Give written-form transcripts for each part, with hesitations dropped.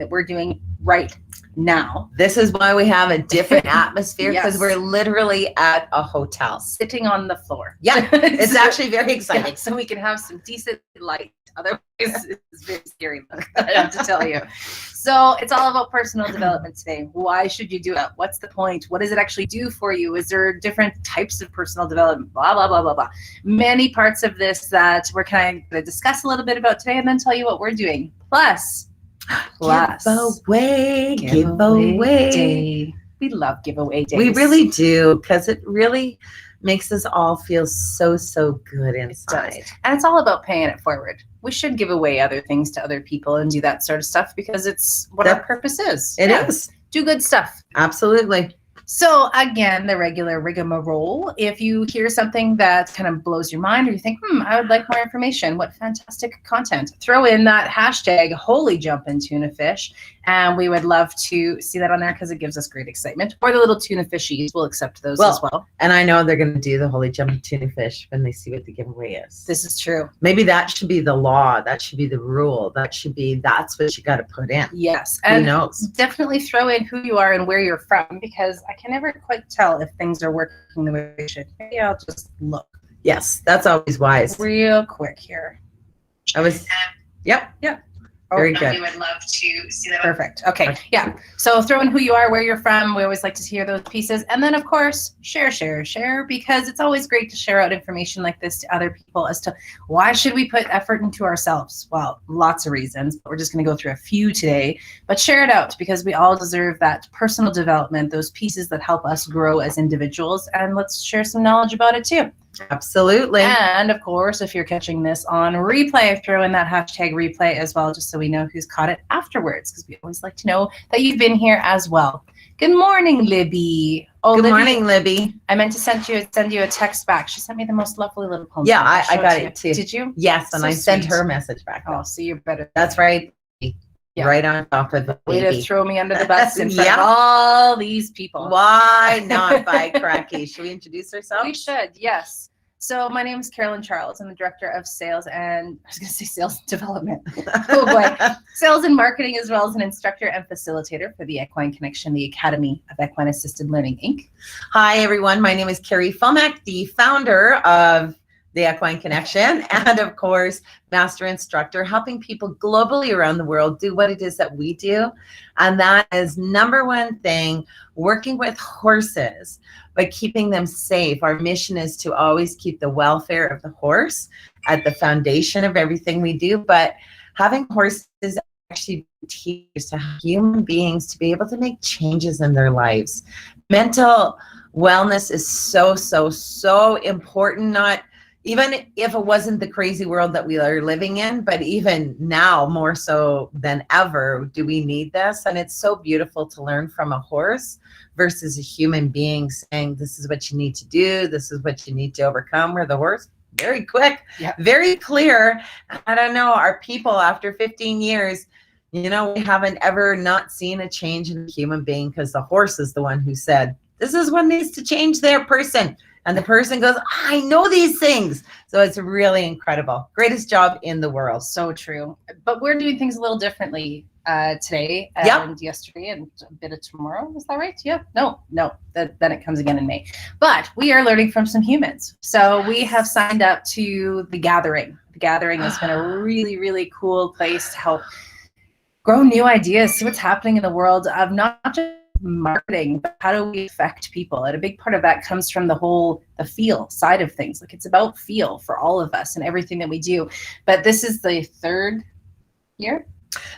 that we're doing right now. This is why we have a different atmosphere, because Yes. we're literally at a hotel. Sitting on the floor. Yeah, it's actually very exciting. Yeah, so we can have some decent light. Otherwise, it's very scary, I have to tell you. So it's all about personal development today. Why should you do it? What's the point? What does it actually do for you? Is there different types of personal development? Blah, blah, blah, blah, blah. Many parts of this that we're kind of going to discuss a little bit about today and then tell you what we're doing. Plus, giveaway day. We love giveaway days. We really do, because it really makes us all feel so good inside. And it's all about paying it forward. We should give away other things to other people and do that sort of stuff because it's what our purpose is. It is. Do good stuff. Absolutely. So again, the regular rigmarole. If you hear something that kind of blows your mind or you think, I would like more information, what fantastic content, throw in that hashtag holy jumpin' tuna fish. And we would love to see that on there because it gives us great excitement. Or the little tuna fishies, we'll accept those as well. And I know they're going to do the holy jumping tuna fish when they see what the giveaway is. This is true. Maybe that should be the law. That should be the rule. That's what you got to put in. Yes. And who knows? Definitely throw in who you are and where you're from, because I can never quite tell if things are working the way they should. Maybe I'll just look. Yes, that's always wise. Real quick here. Yep. Very good. We would love to see that. Perfect. Okay. Yeah. So throw in who you are, where you're from. We always like to hear those pieces. And then, of course, share, because it's always great to share out information like this to other people as to why should we put effort into ourselves? Well, lots of reasons, but we're just going to go through a few today. But share it out because we all deserve that personal development, those pieces that help us grow as individuals. And let's share some knowledge about it too. Absolutely. And of course, if you're catching this on replay, throw in that hashtag replay as well, just so we know who's caught it afterwards, because we always like to know that you've been here as well. Good morning, Libby. Good morning, Libby. I meant to send you a text back. She sent me the most lovely little poem. Yeah, I got it too. Did you? Yes, and So I sent sweet. her a message back. Oh, so you're better. That's right. Yeah. Right on top of the Way baby. to throw me under the bus in front of all these people. Why not, by cracky? Should we introduce ourselves? We should, yes. So my name is Carolyn Charles. I'm the director of sales and sales development. Oh boy, sales and marketing, as well as an instructor and facilitator for the Equine Connection, the Academy of Equine Assisted Learning, Inc. Hi, everyone. My name is Carrie Fulmack, the founder of the Equine Connection, and of course, master instructor, helping people globally around the world do what it is that we do. And that is number one thing, working with horses, but keeping them safe. Our mission is to always keep the welfare of the horse at the foundation of everything we do, but having horses actually teach to human beings to be able to make changes in their lives. Mental wellness is so important, not even if it wasn't the crazy world that we are living in, but even now more so than ever do we need this. And it's so beautiful to learn from a horse versus a human being saying, this is what you need to do, this is what you need to overcome, where the horse, very quick, very clear. I don't know, our people after 15 years, we haven't ever not seen a change in a human being, because the horse is the one who said, this is what needs to change their person. And the person goes, I know these things. So it's really incredible. Greatest job in the world. So true. But we're doing things a little differently today and yesterday and a bit of tomorrow. Is that right? Yeah. No. Then it comes again in May. But we are learning from some humans. So we have signed up to The Gathering. The Gathering has been a really, really cool place to help grow new ideas, see what's happening in the world of not just marketing, but how do we affect people? And a big part of that comes from the feel side of things. Like, it's about feel for all of us and everything that we do. But this is the third year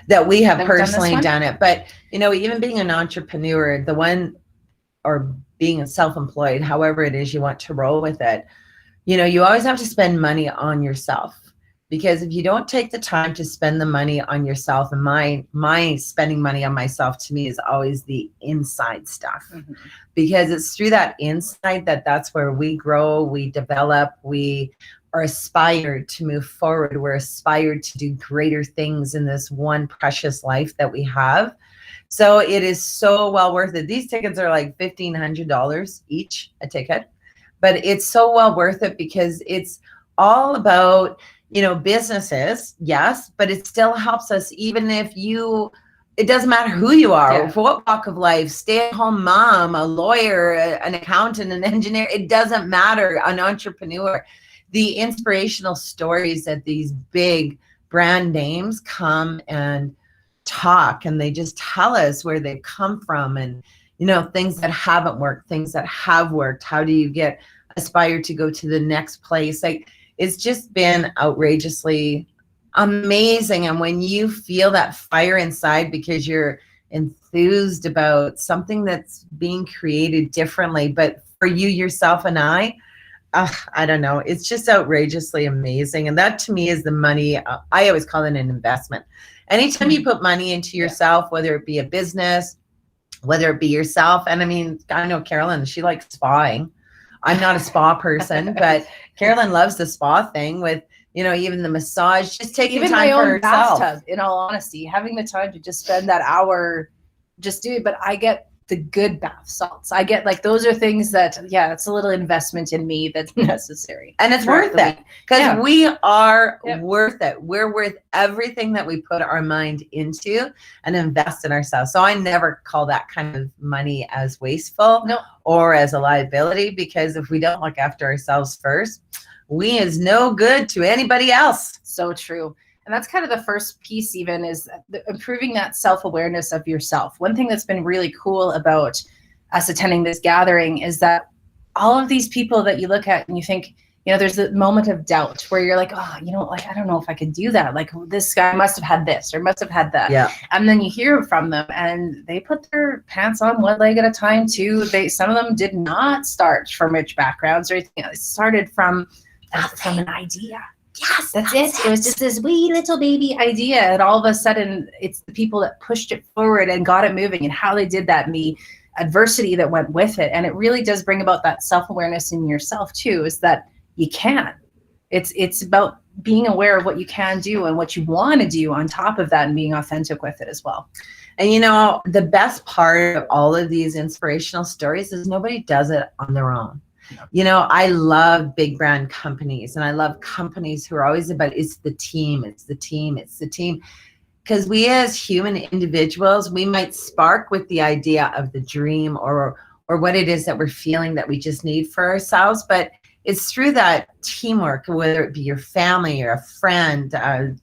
that we have personally done it. But even being an entrepreneur, or being self-employed, however it is you want to roll with it, you always have to spend money on yourself. Because if you don't take the time to spend the money on yourself, and my spending money on myself to me is always the inside stuff, because it's through that inside that's where we grow, we develop, we are aspired to move forward. We're aspired to do greater things in this one precious life that we have. So it is so well worth it. These tickets are like $1,500 each a ticket, but it's so well worth it because it's all about businesses, yes, but it still helps us. Even if you it doesn't matter who you are, Yeah. for what walk of life, stay-at-home mom, a lawyer, an accountant, an engineer, it doesn't matter, an entrepreneur. The inspirational stories that these big brand names come and talk, and they just tell us where they've come from, and things that haven't worked, things that have worked. How do you aspire to go to the next place? Like, it's just been outrageously amazing. And when you feel that fire inside because you're enthused about something that's being created differently, but for you, yourself, and I don't know, it's just outrageously amazing. And that to me is the money. I always call it an investment. Anytime you put money into yourself, whether it be a business, whether it be yourself. And I mean, I know Carolyn, she likes spawing. I'm not a spa person, but Carolyn loves the spa thing with, even the massage, just taking even time my for own herself. bathtub, in all honesty, having the time to just spend that hour just do it. But I get the good bath salts. I get, like, those are things that, it's a little investment in me that's necessary. And it's worth it, because we are worth it. We're worth everything that we put our mind into and invest in ourselves. So I never call that kind of money as wasteful or as a liability, because if we don't look after ourselves first, we is no good to anybody else. So true. And that's kind of the first piece, even, is improving that self-awareness of yourself. One thing that's been really cool about us attending this gathering is that all of these people that you look at and you think, there's a moment of doubt where you're like, I don't know if I could do that. Like, this guy must have had this or must have had that. Yeah. And then you hear from them and they put their pants on one leg at a time too. Some of them did not start from rich backgrounds or anything. It started from an idea. Yes, that's it. It was just this wee little baby idea, and all of a sudden it's the people that pushed it forward and got it moving, and how they did that, and the adversity that went with it. And it really does bring about that self-awareness in yourself too, is that you can. It's about being aware of what you can do and what you want to do on top of that, and being authentic with it as well. And the best part of all of these inspirational stories is nobody does it on their own. I love big brand companies, and I love companies who are always about, it's the team, it's the team, it's the team. Because we as human individuals, we might spark with the idea of the dream or what it is that we're feeling that we just need for ourselves. But it's through that teamwork, whether it be your family or a friend,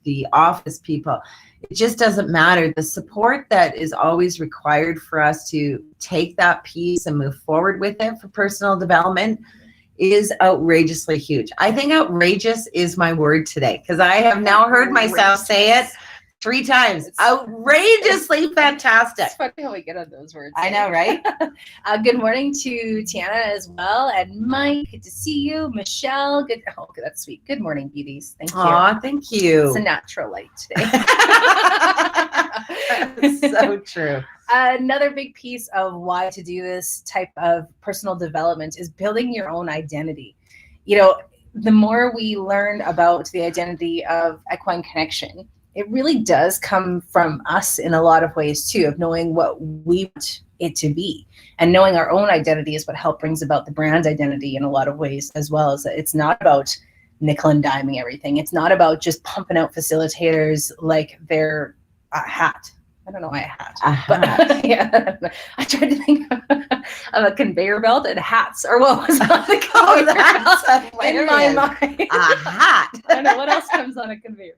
the office people, it just doesn't matter. The support that is always required for us to take that piece and move forward with it for personal development is outrageously huge. I think outrageous is my word today, because I have now heard myself say it 3 times. It's outrageously fantastic. It's funny how we get on those words. I know, right? Good morning to Tiana as well, and Mike. Good to see you. Michelle. Good. Oh, that's sweet. Good morning, beauties. Thank you. Aw, thank you. It's a natural light today. So true. Another big piece of why to do this type of personal development is building your own identity. The more we learn about the identity of Equine Connection, it really does come from us in a lot of ways too, of knowing what we want it to be, and knowing our own identity is what helps brings about the brand identity in a lot of ways, as well as it's not about nickel and diming everything. It's not about just pumping out facilitators like they're a hat. I don't know why a hat, but yeah, I tried to think of a conveyor belt and hats, or what was on the conveyor belt in my mind. A hat. I don't know what else comes on a conveyor.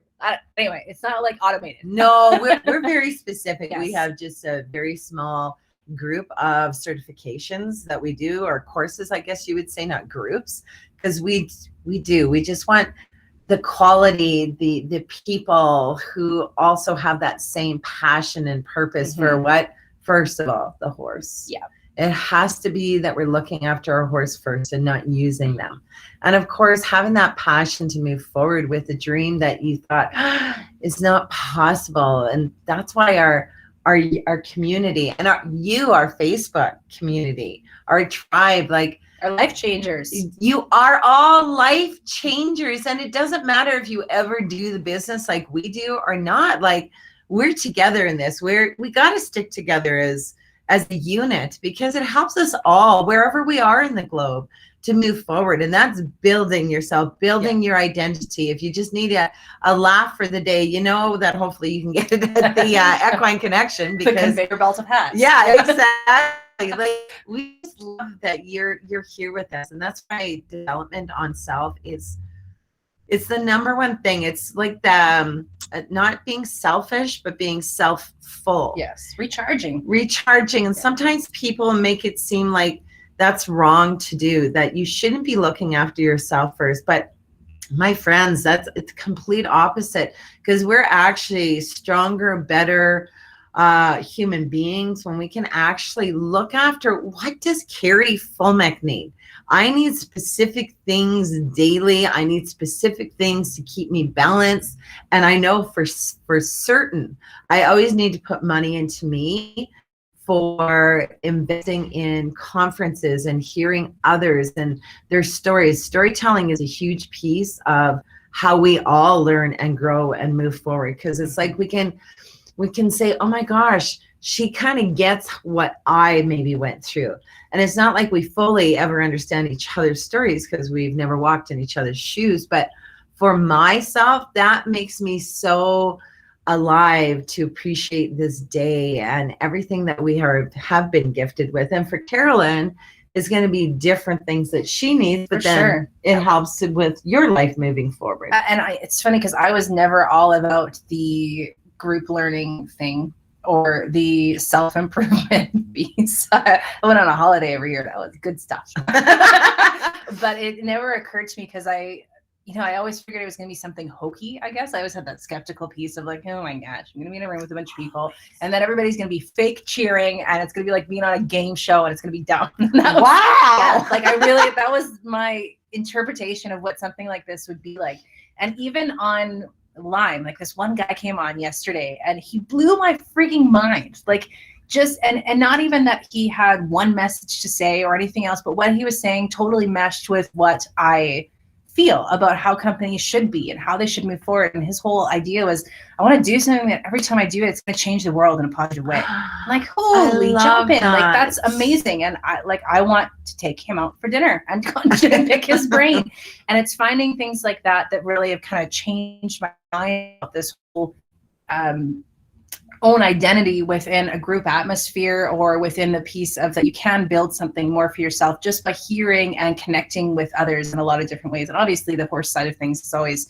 Anyway, it's not like automated. No, we're very specific. Yes. We have just a very small group of certifications that we do, or courses, I guess you would say, not groups, because we just want the quality, the people who also have that same passion and purpose for what? First of all, the horse. Yeah. It has to be that we're looking after our horse first and not using them. And of course, having that passion to move forward with a dream that you thought is not possible. And that's why our community and our Facebook community, our tribe, like, are life changers. You are all life changers. And it doesn't matter if you ever do the business like we do or not. Like, we're together in this. We got to stick together as a unit, because it helps us all wherever we are in the globe to move forward. And that's building yourself, building your identity. If you just need a laugh for the day, you know that hopefully you can get it at the Equine Connection, because the conveyor belt of hats. Yeah, exactly. Like, we just love that you're here with us. And that's why development on self is, it's the number one thing. It's like the not being selfish, but being self-full. Yes, recharging. And sometimes people make it seem like that's wrong to do, that you shouldn't be looking after yourself first. But my friends, it's complete opposite, because we're actually stronger, better human beings when we can actually look after, what does Carrie Fulmack need? I need specific things daily. I need specific things to keep me balanced. And I know for certain, I always need to put money into me for investing in conferences and hearing others and their stories. Storytelling is a huge piece of how we all learn and grow and move forward, because it's like we can say, oh my gosh, she kind of gets what I maybe went through. And it's not like we fully ever understand each other's stories, because we've never walked in each other's shoes. But for myself, that makes me so alive to appreciate this day and everything that we have been gifted with. And for Carolyn, it's going to be different things that she needs, but then it helps with your life moving forward. It's funny, because I was never all about the group learning thing or the self-improvement piece. I went on a holiday every year. That was good stuff. But it never occurred to me, because I always figured it was going to be something hokey, I guess. I always had that skeptical piece of like, oh my gosh, I'm going to be in a room with a bunch of people, and then everybody's going to be fake cheering, and it's going to be like being on a game show, and it's going to be dumb. Wow. Like that was my interpretation of what something like this would be like. And even online, like this one guy came on yesterday, and he blew my freaking mind. Like, just, and not even that he had one message to say or anything else, but what he was saying totally meshed with what I feel about how companies should be and how they should move forward. And his whole idea was, I want to do something that every time I do it, it's going to change the world in a positive way. I'm like, holy jumping, like that's amazing. And I want to take him out for dinner and pick his brain. And it's finding things like that really have kind of changed my mind about this whole own identity within a group atmosphere, or within the piece of that you can build something more for yourself just by hearing and connecting with others in a lot of different ways. And obviously the horse side of things has always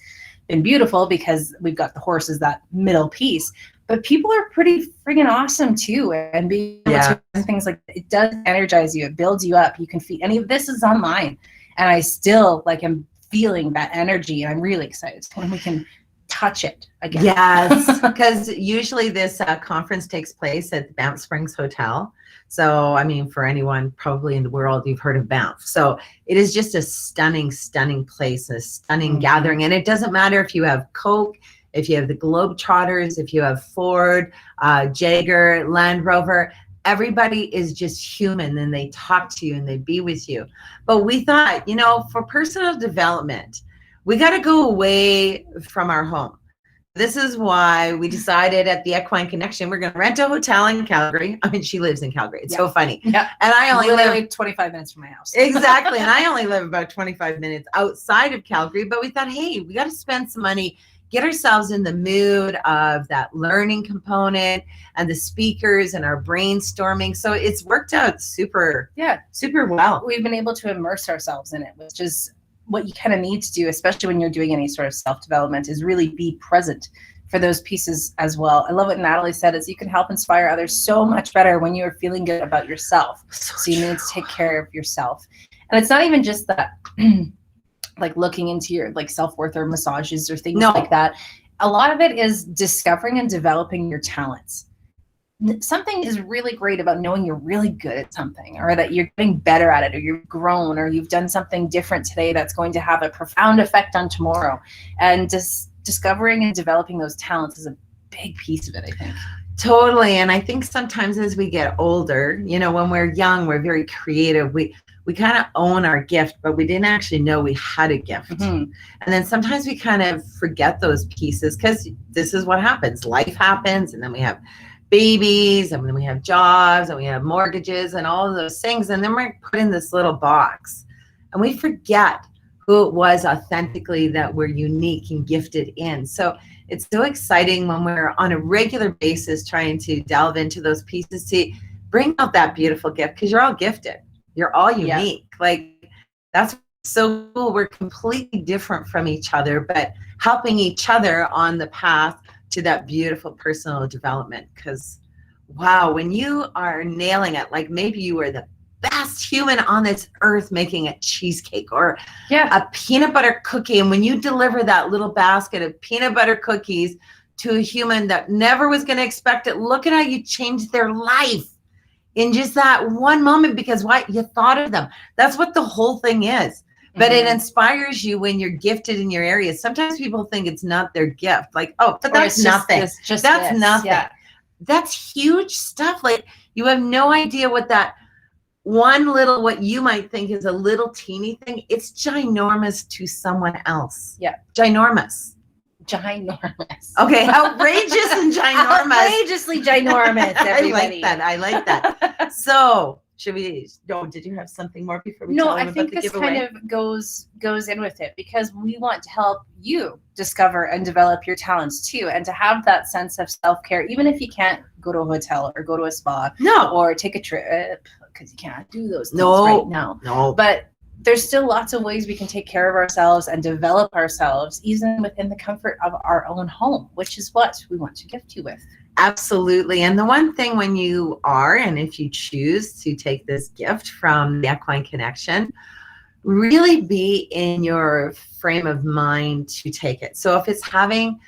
been beautiful, because we've got the horse as that middle piece, but people are pretty friggin' awesome too. And being able to do things like it does energize you, it builds you up. You can feel any of this is online, and I still am feeling that energy, and I'm really excited when we can touch it again. Yes, because usually this conference takes place at the Banff Springs Hotel. So, I mean, for anyone probably in the world, you've heard of Banff. So it is just a stunning, stunning place, a stunning gathering. And it doesn't matter if you have Coke, if you have the Globetrotters, if you have Ford, Jaguar, Land Rover, everybody is just human, and they talk to you and they be with you. But we thought, for personal development, we got to go away from our home. This is why we decided at the Equine Connection, we're going to rent a hotel in Calgary. I mean, she lives in Calgary. It's so funny. Yeah. And I only live 25 minutes from my house. Exactly. And I only live about 25 minutes outside of Calgary. But we thought, hey, we got to spend some money, get ourselves in the mood of that learning component and the speakers and our brainstorming. So it's worked out super well. We've been able to immerse ourselves in it, which is what you kind of need to do, especially when you're doing any sort of self-development, is really be present for those pieces as well. I love what Natalie said, is you can help inspire others so much better when you are feeling good about yourself. So you need to take care of yourself. And it's not even just that, like looking into your self-worth or massages or things like that. A lot of it is discovering and developing your talents. Something is really great about knowing you're really good at something, or that you're getting better at it, or you've grown, or you've done something different today that's going to have a profound effect on tomorrow. And just discovering and developing those talents is a big piece of it, I think. Totally. And I think sometimes as we get older, when we're young, we're very creative. We kind of own our gift, but we didn't actually know we had a gift. And then sometimes we kind of forget those pieces, because this is what happens. Life happens, and then we have babies, and then we have jobs, and we have mortgages and all of those things, and then we're put in this little box. and we forget who it was authentically that we're unique and gifted in. So it's so exciting when we're on a regular basis trying to delve into those pieces to bring out that beautiful gift, because you're all gifted. You're all unique. Yeah. Like, that's so cool. We're completely different from each other, but helping each other on the path to that beautiful personal development. Because, wow, when you are nailing it, like maybe you were the best human on this earth making a cheesecake or a peanut butter cookie, and when you deliver that little basket of peanut butter cookies to a human that never was going to expect it, look at how you changed their life in just that one moment, because what you thought of them. That's what the whole thing is. But it inspires you when you're gifted in your area. Sometimes people think it's not their gift, like, oh, but that's nothing. That's nothing. Yeah. That's huge stuff. Like, you have no idea what that one little, what you might think is a little teeny thing, it's ginormous to someone else. Yeah. Ginormous. Okay. Outrageous and ginormous. Outrageously ginormous, everybody. I like that. So should we, did you have something more before we tell them about the giveaway? No, I think this kind of goes in with it, because we want to help you discover and develop your talents too, and to have that sense of self-care, even if you can't go to a hotel or go to a spa or take a trip, because you can't do those things right now. No. But there's still lots of ways we can take care of ourselves and develop ourselves, even within the comfort of our own home, which is what we want to gift you with. Absolutely. And the one thing, when you are, and if you choose to take this gift from the Equine Connection, really be in your frame of mind to take it. So if it's having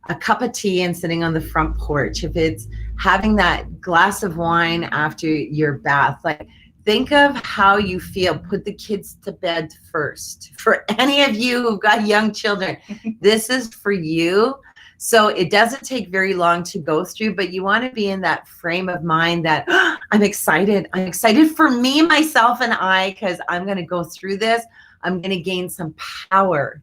a cup of tea and sitting on the front porch, if it's having that glass of wine after your bath, like, think of how you feel. Put the kids to bed first. For any of you who've got young children, this is for you. So it doesn't take very long to go through, but you want to be in that frame of mind that I'm excited. I'm excited for me, myself, and I, because I'm going to go through this. I'm going to gain some power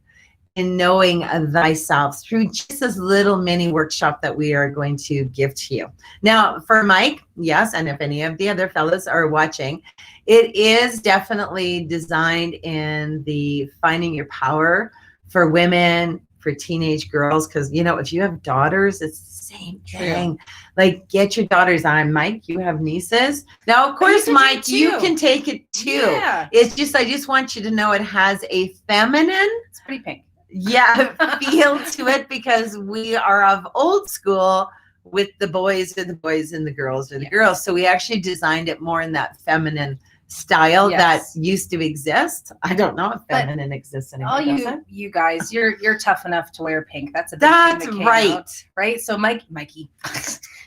in knowing thyself through just this little mini workshop that we are going to give to you. Now, for Mike, yes, and if any of the other fellows are watching, it is definitely designed in the finding your power for women, for teenage girls, because, you know, if you have daughters, it's the same thing. Like, get your daughters on. Mike, you have nieces. Now, of course, Mike, you can take it too. Yeah. It's just, I just want you to know it has a feminine. It's pretty pink. Yeah, feel to it, because we are of old school with the boys are the boys and the girls are the girls. So we actually designed it more in that feminine style that used to exist. I don't know if feminine exists anymore. You guys, you're tough enough to wear pink. That's a big thing that came out, right? So Mikey,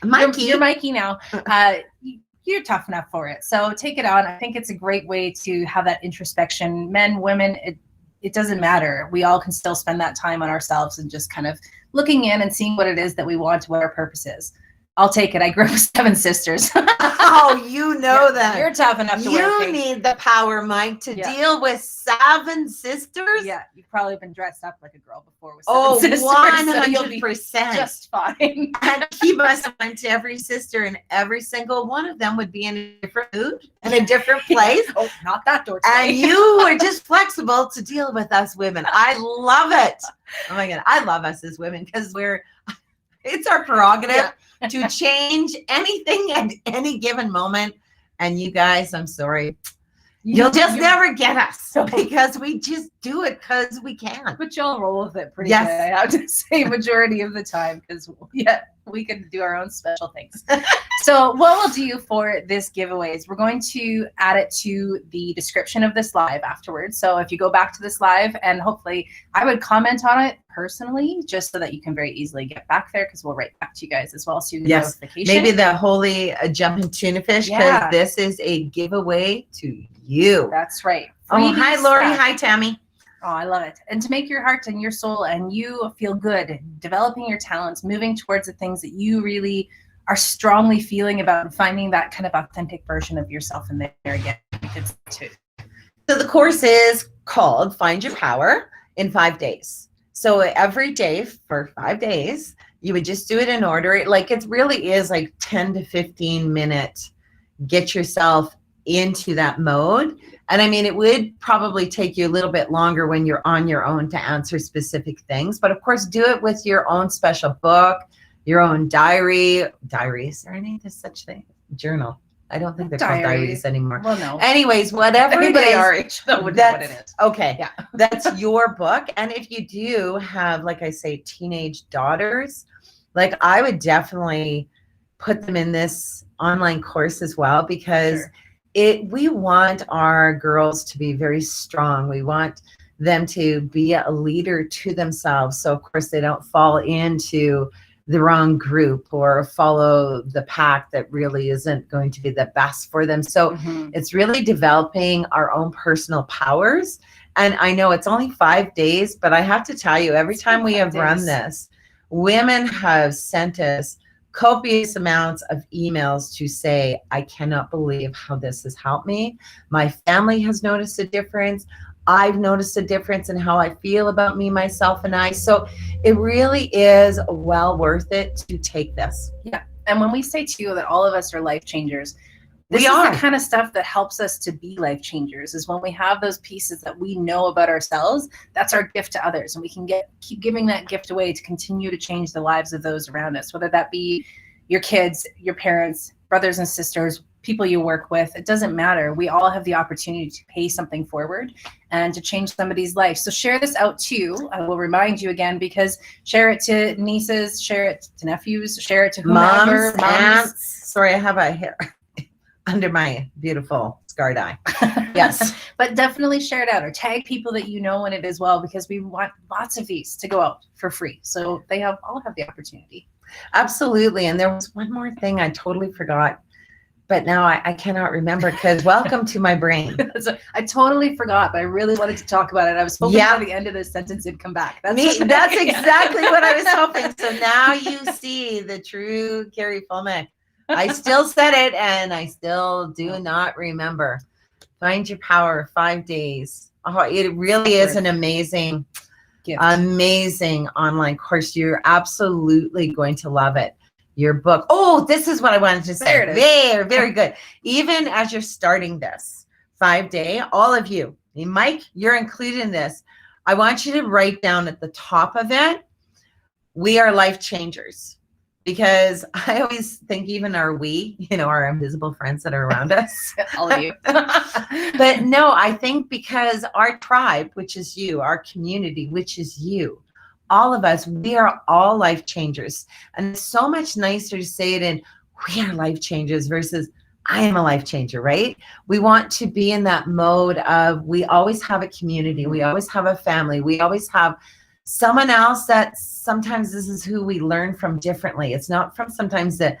you're Mikey now. You're tough enough for it. So take it on. I think it's a great way to have that introspection. Men, women, it doesn't matter. We all can still spend that time on ourselves and just kind of looking in and seeing what it is that we want, what our purpose is. I'll take it. I grew up with 7 sisters. Oh, you know that. You're tough enough to wear pink. You need the power, Mike, to deal with 7 sisters. Yeah, you've probably been dressed up like a girl before with 7 sisters. 100%. So just fine. And he must have went to every sister, and every single one of them would be in a different mood, in a different place. Oh, not that door today. And you were just flexible to deal with us women. I love it. Oh my God, I love us as women, because it's our prerogative to change anything at any given moment. And you guys, I'm sorry, you'll just never get us, because we just do it because we can. But you'll roll with it pretty good, I have to say, majority of the time, because we can do our own special things. So what we'll do for this giveaway is we're going to add it to the description of this live afterwards. So if you go back to this live, and hopefully I would comment on it personally, just so that you can very easily get back there, because we'll write back to you guys as well, so you get notification. Maybe the holy jumping tuna fish, because this is a giveaway to you. That's right. Oh, hi, Lori. Hi, Tammy. Oh, I love it. And to make your heart and your soul and you feel good, developing your talents, moving towards the things that you really are strongly feeling about, and finding that kind of authentic version of yourself in there again. It's too. So the course is called Find Your Power in 5 days. So every day for 5 days, you would just do it in order. Like, it really is like 10 to 15 minute, get yourself into that mode. And I mean, it would probably take you a little bit longer when you're on your own to answer specific things, but of course, do it with your own special book, your own diary. Is there any such thing? Journal. I don't think they're called diaries anymore. Well, no. Anyways, whatever Anybody it is, our age would know what it is. Okay. Yeah. That's your book. And if you do have, like I say, teenage daughters, like I would definitely put them in this online course as well, because we want our girls to be very strong. We want them to be a leader to themselves. So of course they don't fall into the wrong group or follow the pack that really isn't going to be the best for them. So it's really developing our own personal powers. And I know it's only 5 days, but I have to tell you, every time we have run this, women have sent us copious amounts of emails to say, I cannot believe how this has helped me. My family has noticed a difference. I've noticed a difference in how I feel about me, myself, and I. So it really is well worth it to take this. Yeah. And when we say to you that all of us are life changers, this We is are. the kind of stuff that helps us to be life changers, is when we have those pieces that we know about ourselves. That's our gift to others. And we can keep giving that gift away to continue to change the lives of those around us, whether that be your kids, your parents, brothers and sisters, people you work with. It doesn't matter. We all have the opportunity to pay something forward and to change somebody's life. So share this out too. I will remind you again, because share it to nieces, share it to nephews, share it to whomever. Moms, aunts. Sorry, I have a hair under my beautiful scarred eye. Yes. But definitely share it out or tag people that you know in it as well, because we want lots of these to go out for free. So they all have the opportunity. Absolutely. And there was one more thing I totally forgot, but now I cannot remember, because welcome to my brain. So I totally forgot, but I really wanted to talk about it. I was hoping by the end of this sentence it'd come back. That's exactly what I was hoping. So now you see the true Carrie Fulmick. I still said it and I still do not remember. Find Your Power, 5 days. Oh, it really is an amazing gift. Amazing online course. You're absolutely going to love it. Your book. Oh, this is what I wanted to say. There it is. Very, very good. Even as you're starting this 5-day, all of you, Mike, you're included in this. I want you to write down at the top of it, we are life changers. Because I always think even our invisible friends that are around us. All of you. But no, I think because our tribe, which is you, our community, which is you, all of us, we are all life changers. And it's so much nicer to say it in, we are life changers versus I am a life changer, right? We want to be in that mode of, we always have a community. We always have a family. We always have someone else that sometimes this is who we learn from differently. It's not from sometimes the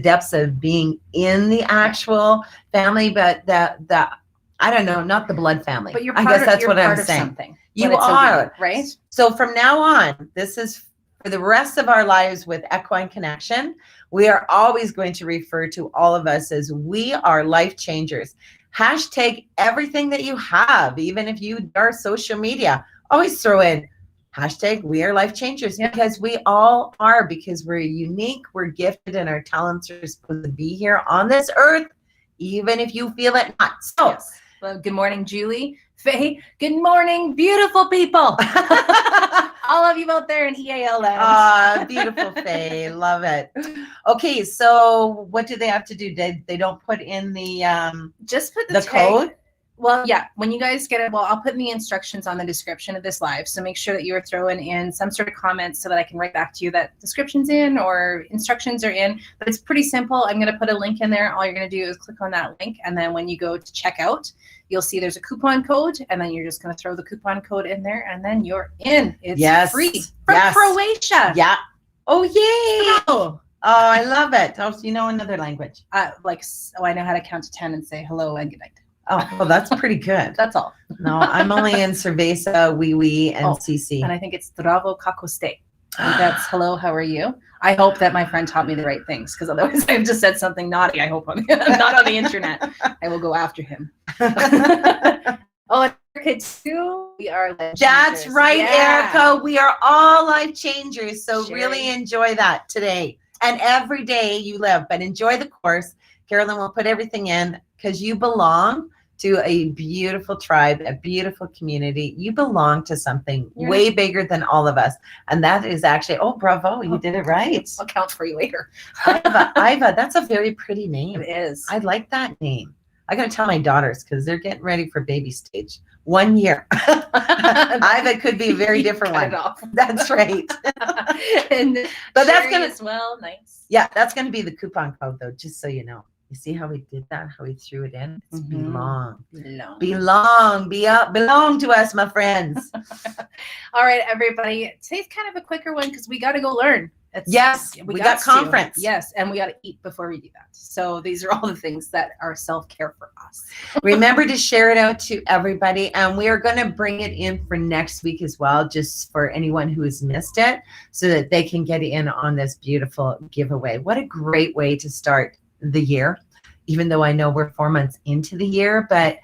depths of being in the actual family, but that I don't know, not the blood family. But I guess that's what I'm saying. Something, you are, right? So from now on, this is for the rest of our lives with Equine Connection. We are always going to refer to all of us as we are life changers. Hashtag everything that you have, even if you are social media, always throw in hashtag we are life changers, because we all are, because we're unique, we're gifted, and our talents are supposed to be here on this earth, even if you feel it not. So, well, good morning, Julie. Faye, good morning, beautiful people. All of you out there in EAL land. Beautiful, Faye. Love it. Okay, so what do they have to do? They don't put in the just put the code? Well, yeah, when you guys get it, well, I'll put in the instructions on the description of this live. So make sure that you are throwing in some sort of comments so that I can write back to you that description's in or instructions are in. But it's pretty simple. I'm going to put a link in there. All you're going to do is click on that link. And then when you go to checkout, you'll see there's a coupon code. And then you're just going to throw the coupon code in there. And then you're in. It's free from Croatia. Yeah. Oh, yay. Oh, I love it. Oh, so you know another language. I know how to count to 10 and say hello and good night. Oh, well, that's pretty good. That's all. No, I'm only in Cerveza, Wee, and CC. And I think it's Zdravo kako ste. That's hello, how are you? I hope that my friend taught me the right things, because otherwise I've just said something naughty. I hope I'm not on the internet. I will go after him. Oh, and Erica too. We are life That's changers. right, Yeah. Erica. We are all life changers. So Sherry. really enjoy that today and every day you live. But enjoy the course. Carolyn will put everything in. because you belong to a beautiful tribe, a beautiful community. You belong to something way bigger than all of us. And that is actually, oh, bravo, you did it right. I'll count for you later. Iva, that's a very pretty name. It is. I like that name. I got to tell my daughters because they're getting ready for baby stage. 1 year. Iva could be a very different one. That's right. But that's going to, as well, nice. Yeah, that's going to be the coupon code though, just so you know. You see how we did that? How we threw it in? It's belong. Belong to us, my friends. All right, everybody. Today's kind of a quicker one because we got to go learn. Yes, we got conference. Yes, and we got to eat before we do that. So these are all the things that are self-care for us. Remember to share it out to everybody. And we are going to bring it in for next week as well, just for anyone who has missed it, so that they can get in on this beautiful giveaway. What a great way to start the year, even though I know we're 4 months into the year, but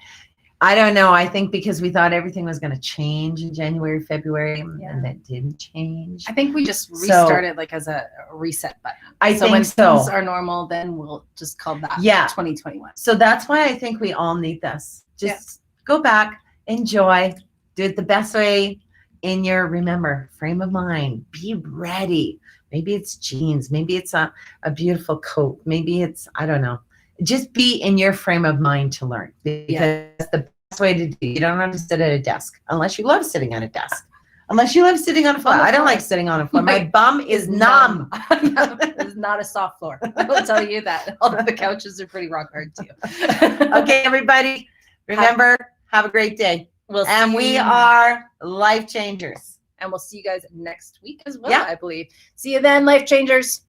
I don't know. I think because we thought everything was going to change in January, February, and that didn't change. I think we just restarted like as a reset button. I think when things are normal, then we'll just call that 2021. So that's why I think we all need this. Just go back, enjoy, do it the best way in your, remember, frame of mind. Be ready. Maybe it's jeans. Maybe it's a beautiful coat. Maybe it's, I don't know. Just be in your frame of mind to learn, because that's the best way to do. You don't have to sit at a desk unless you love sitting at a desk. Unless you love sitting on a floor. I don't like sitting on a floor. My bum is numb. It's not a soft floor. I will tell you that. Although the couches are pretty rock hard too. Okay, everybody. Remember, have a great day. We are Life Changers. And we'll see you guys next week as well, I believe. See you then, Life Changers.